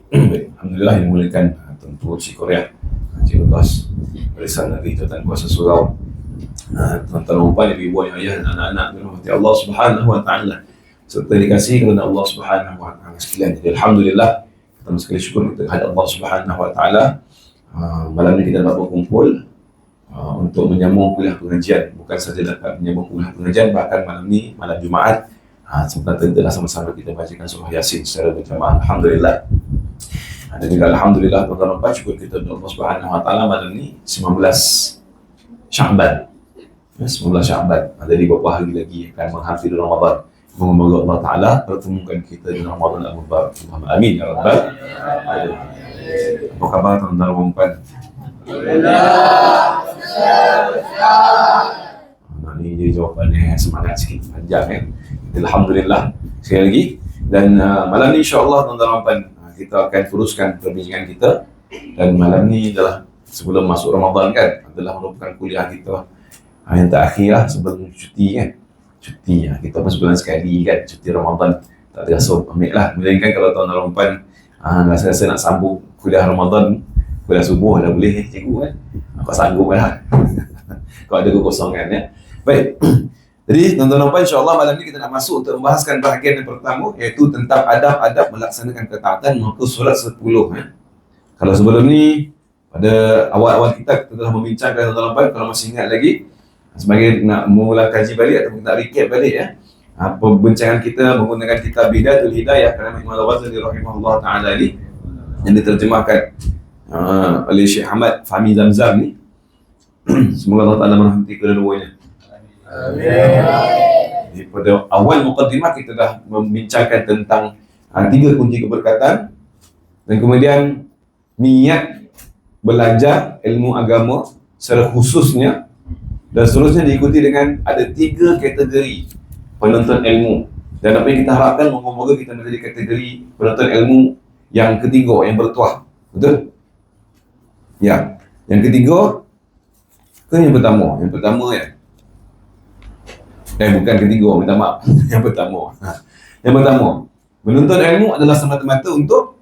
Alhamdulillah yang dimuliakan Tuan Cik Korea, Cik Lukas, Barisan Nabi Tuan Kuasa Surau, tuan-tuan umpan, ibu-ibu yang ayah dan anak-anak dirahmati Allah Subhanahu wa taala, serta dikasihi kerana Allah Subhanahu wa taala sekalian. Jadi alhamdulillah, kita sekali syukur kita kepada Allah Subhanahu wa taala. Malam ini kita dapat berkumpul untuk menyambung kuliah pengajian. Bukan saja dapat menyambung kuliah pengajian, bahkan malam ini, malam Jumaat, sebentar telah sama-sama kita bacakan surah Yasin secara berjamaah. Alhamdulillah. Dan juga alhamdulillah tuan-tuan, syukur kita kepada Allah Subhanahu wa taala, malam ini 19 Sya'ban. 19 Sya'ban. Ada di beberapa hari lagi akan menghafiri Ramadan. Semoga Allah Ta'ala pertemukan kita di Ramadan al-Mubarak. Allahumma amin ya rabbal alamin. Apa khabar tuan-tuan dan puan? Nah, ini jadi jawapannya semangat sikit, panjang alhamdulillah sekali lagi. Dan malam ni insya-Allah tuan-tuan dan puan, kita akan teruskan perbincangan kita. Dan malam ni adalah sebelum masuk Ramadan kan, adalah merupakan kuliah kita yang terakhir lah sebelum cuti kan. Cuti kita pun sebulan sekali kan, cuti Ramadan. Tak ada rasa ambil lah. Melainkan kalau tuan-tuan dan puan rasa-rasa nak sambung kuliah Ramadan, kuliah subuh dah boleh cikgu kan. Aku sanggup lah kalau ada kekosongan ya. Baik. Jadi tuan-tuan dan puan, insya-Allah malam ni kita nak masuk untuk membahaskan bahagian yang pertama, iaitu tentang adab-adab melaksanakan ketaatan muka surat 10 ya. Kalau sebelum ni pada awal-awal kita telah membincangkan tuan-tuan dan puan, kalau masih ingat lagi, sebagai nak mula kaji balik atau nak recap balik ya, perbincangan kita menggunakan kitab Bidayatul Hidayah kerana Imam Al-Ghazali rahimahullah taala ni, yang diterjemahkan oleh Syekh Ahmad Fahmi Zamzam ni. Semoga Allah Taala merahmati kedua-duanya. Amin. Pada awal mukadimah kita dah membincangkan tentang 3 kunci keberkatan, dan kemudian niat belajar ilmu agama secara khususnya, dan seterusnya diikuti dengan ada 3 kategori penuntut ilmu. Dan apa yang kita harapkan, moga-moga kita menjadi kategori penuntut ilmu yang ketiga, yang bertuah. Betul? Ya. Yang ketiga ke yang pertama? Yang pertama ya. Bukan ketiga, minta maaf. Yang pertama. Yang pertama, menuntut ilmu adalah semata-mata untuk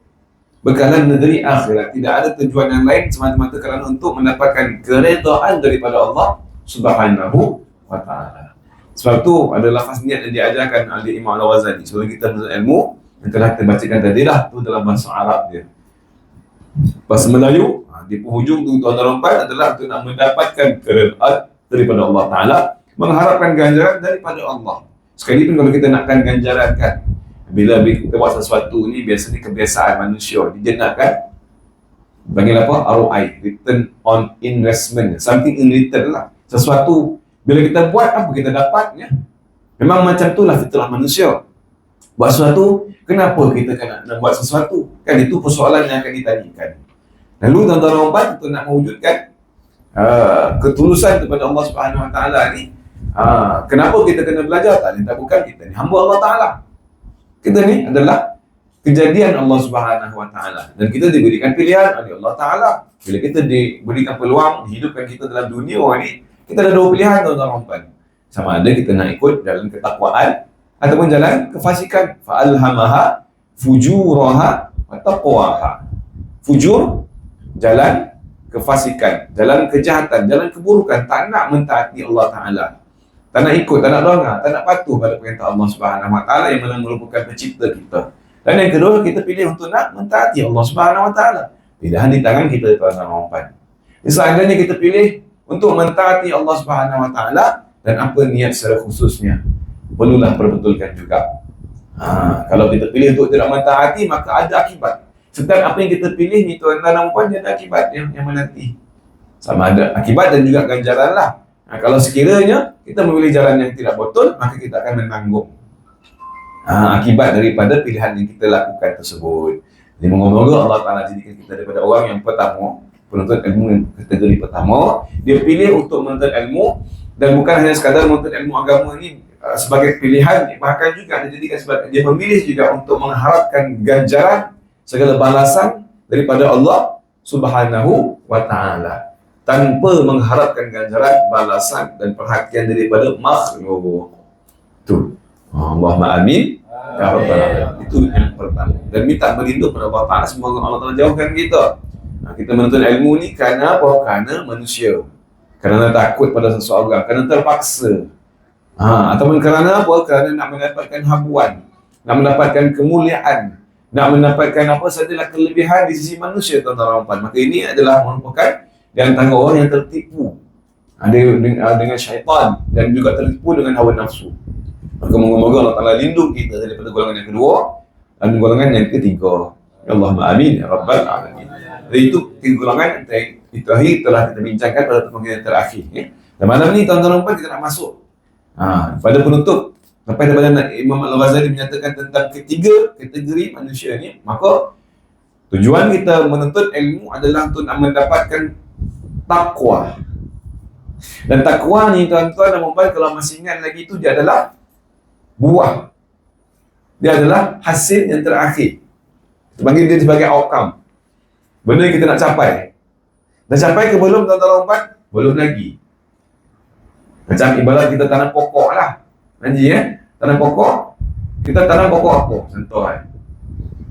bekalan negeri akhirat. Tidak ada tujuan yang lain semata-mata kerana untuk mendapatkan keredaan daripada Allah Subhanahu wa ta'ala. Sebab tu ada lafaz niat yang diajarkan oleh Imam Al-Ghazali sebelum kita menuntut ilmu, yang telah kita bacakan tadi dah, tu dalam bahasa Arab dia. Bahasa Melayu di penghujung tu tuan-tuan adalah untuk nak mendapatkan keredaan daripada Allah Ta'ala, mengharapkan ganjaran daripada Allah. Sekalipun kalau kita nakkan ganjaran kan, bila kita buat sesuatu ni, biasanya kebiasaan manusia dijenakkan panggil apa? ROI, return on investment, something in return lah. Sesuatu bila kita buat, apa kita dapat ya? Memang macam itulah fitrah manusia. Buat sesuatu, kenapa kita nak buat sesuatu? Kan itu persoalan yang akan ditanyakan. Lalu tuan-tuan dan puan, kita nak mewujudkan ketulusan kepada Allah Subhanahu wa taala ni. Kenapa kita kena belajar? Tak bukan kita ni hamba Allah Taala. Kita ni adalah kejadian Allah Subhanahu wa taala, dan kita diberikan pilihan oleh Allah Taala. Bila kita diberikan peluang dihidupkan kita dalam dunia ni, kita ada 2 pilihan tuan-tuan dan puan. Sama ada kita nak ikut jalan ketakwaan ataupun jalan kefasikan. Fa'alhamaha fujuraha wa taqwaha. Fujur, jalan kefasikan, jalan kejahatan, jalan keburukan, tak nak mentaati Allah Taala. Tak nak ikut, tak nak dengar, tak nak patuh pada perintah Allah Subhanahu wa taala yang merupakan pencipta kita. Dan yang kedua, kita pilih untuk nak mentaati Allah Subhanahu wa taala. Pilihan di tangan kita, tuan-tuan dan puan. Seandainya kita pilih untuk mentaati Allah Subhanahu wa taala, dan apa niat secara khususnya, perlulah perbetulkan juga. Kalau kita pilih untuk tidak mentaati, maka ada akibat. Sedang apa yang kita pilih ni tuan-tuan dan puan, ada akibat yang menanti. Sama ada akibat dan juga ganjaran lah. Kalau sekiranya kita memilih jalan yang tidak betul, maka kita akan menanggung akibat daripada pilihan yang kita lakukan tersebut. Jadi moga-moga Allah Ta'ala jadikan kita daripada orang yang pertama, penuntut ilmu yang kategori pertama. Dia pilih untuk menuntut ilmu, dan bukan hanya sekadar menuntut ilmu agama ini sebagai pilihan, bahkan juga dia jadikan sebagai, dia memilih juga untuk mengharapkan ganjaran, segala balasan daripada Allah Subhanahu wa ta'ala, tanpa mengharapkan ganjaran, balasan dan perhatian daripada makhluk. Tu. Allahumma amin Ya Rabbal Alamin. Itu yang pertama. Dan minta berlindung kepada Allah Ta'ala, semoga Allah Ta'ala jauhkan kita. Kita menuntut ilmu ni kerana apa? Kerana manusia, kerana takut pada seseorang, kerana terpaksa, ataupun kerana apa? Kerana nak mendapatkan habuan, nak mendapatkan kemuliaan, nak mendapatkan apa sajalah kelebihan di sisi manusia, tuan-tuan dan puan. Maka ini adalah merupakan di antara orang yang tertipu dengan syaitan dan juga tertipu dengan hawa nafsu. Maka moga-moga Allah Ta'ala lindung kita daripada golongan yang kedua dan golongan yang ketiga. Allahumma amin ya Rabbal Alamin. Jadi itu tiga golongan itu akhir telah kita bincangkan pada pertemuan yang terakhir. Dan malam ni tuan-tuan dan puan kita nak masuk pada penutup. Sampai daripada Imam Al-Ghazali menyatakan tentang ketiga kategori manusia ni, maka tujuan kita menuntut ilmu adalah untuk nak mendapatkan takwa. Dan takwa ni tuan-tuan dan puan, kalau masih ingat lagi, itu dia adalah buah. Dia adalah hasil yang terakhir. Kita panggil dia sebagai outcome. Benda yang kita nak capai. Dah capai ke belum tuan-tuan dan puan? Belum lagi. Macam ibarat kita tanam pokok lah. Nanti tanam pokok. Kita tanam pokok apa? Contoh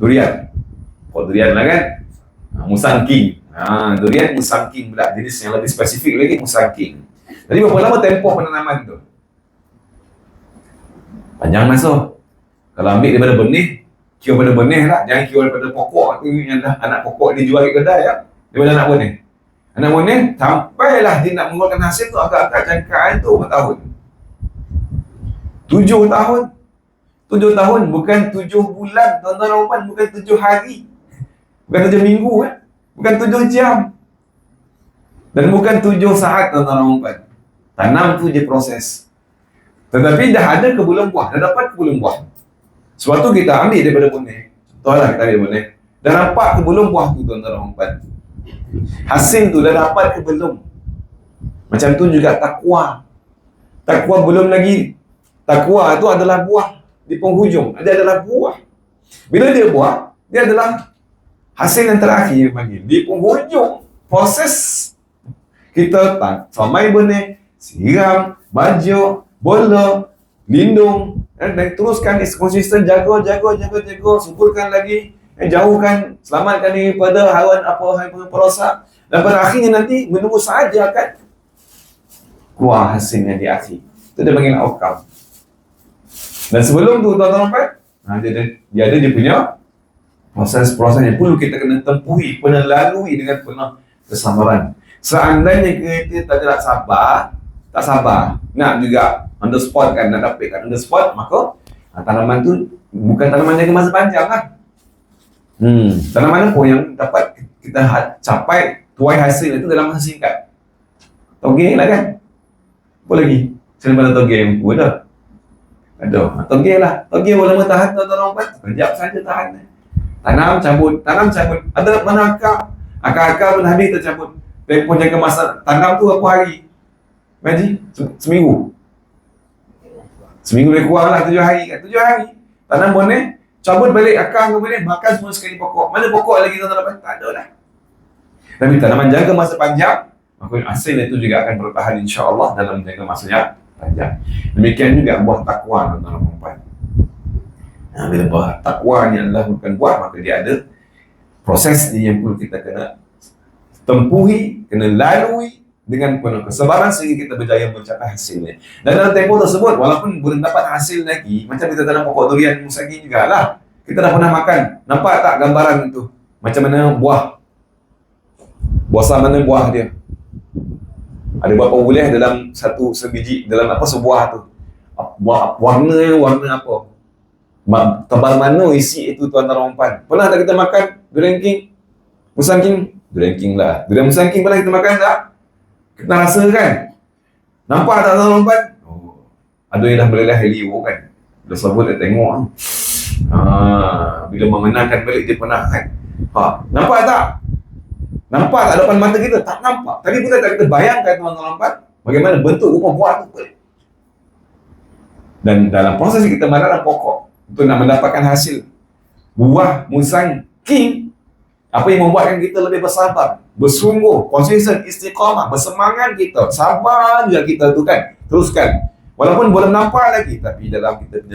durian. Pokok durian lah kan. Musang king. Durian musang king pula. Jenis yang lebih spesifik lagi, musang king. Jadi berapa lama tempoh penanaman tu? Panjang masa. Kalau ambil daripada benih, kira pada benih lah. Jangan kira daripada pokok tu yang dah anak pokok dijual ke kedai ya. Daripada anak benih. Anak benih, sampailah dia nak mengeluarkan hasil tu agak-agak jangkaan tu berapa tahun? 7 tahun. 7 tahun, bukan 7 bulan, tuan-tuan dan puan, bukan 7 hari. Bukan 7 minggu bukan 7 jam. Dan bukan 7 saat, tuan-tuan dan puan. Tanam tu je proses. Tetapi dah ada kebulung buah, dah dapat kebulung buah. Sebab tu kita ambil daripada benih. Contohlah kita ambil benih. Dah dapat kebulung buah tu, tuan-tuan dan puan. Hasil tu dah dapat ke belum? Macam tu juga takwa. Takwa belum lagi. Takwa itu adalah buah di penghujung. Dia adalah buah. Bila dia buah, dia adalah hasil yang terakhir panggil. Di penghujung proses kita samai benih, siram, baju, bola, lindung, dan teruskan konsisten jaga, suburkan lagi, jauhkan, selamatkan daripada haiwan perosak, dan pada akhirnya nanti menunggu sahaja akan keluar hasilnya di akhir. Itu dia panggil outcome. Dan sebelum tu tuan-tuan dia ada dia punya proses-proses yang perlu kita kena tempuhi, kena lalui dengan penuh kesabaran. Seandainya kita tak sabar, nak juga on the spot kan, nak dapatkan on the spot, maka tanaman tu bukan tanaman yang masa panjang lah. Tanaman apa yang dapat kita capai tuai hasil itu dalam masa singkat. Toge lah kan. Apa lagi? Selain pada toge yang pun dah. Toge lah. Toge boleh lama tahan tuan-tuan dan puan. Sekejap saja tahan. Tanam cabut. Ada mana akar pun habis tercabut. Tempoh jangka masa tanam tu berapa hari? Maji? Seminggu lebih kurang lah, 7 hari kan. 7 hari tanam benih, cabut balik akar kemudian makan semua sekali pokok. Mana pokok lagi tuan-tuan? Tak ada lah. Tapi tanaman jangka masa panjang, maka hasil itu juga akan bertahan insya-Allah dalam jangka masa yang panjang. Demikian juga buah takwa tuan-tuan dan puan. Bila buah takwa ni adalah bukan buah, maka dia ada proses yang perlu kita kena tempuhi, kena lalui dengan penuh kesabaran sehingga kita berjaya mencapai hasilnya. Dan dalam tempoh tersebut, walaupun belum dapat hasil lagi, macam kita tanam pokok durian musagi juga lah, kita dah pernah makan. Nampak tak gambaran itu? Macam mana buah mana buah dia? Ada berapa buah dalam sebiji, dalam sebuah tu? Warna apa? Tebal mana isi itu tuan-tuan dan puan? Pernah tak kita makan durian king? Musang king? Durian king lah. Durian musang king pernah kita makan tak? Kita rasa kan? Nampak tak tuan-tuan dan puan? Ada yang dah meleleh helium kan? Dah sebut dia tengok. Bila memenangkan balik dia pernah kan? Nampak tak? Nampak tak depan mata kita? Tak nampak. Tadi pun tak kita bayangkan tuan-tuan dan puan bagaimana bentuk rupa buah tu. Dan dalam proses kita menanam pokok untuk nak mendapatkan hasil buah musang king, apa yang membuatkan kita lebih bersabar, bersungguh, konsisten, istiqamah, bersemangat kita, sabar juga kita tu kan, teruskan. Walaupun belum nampak lagi, tapi dalam kita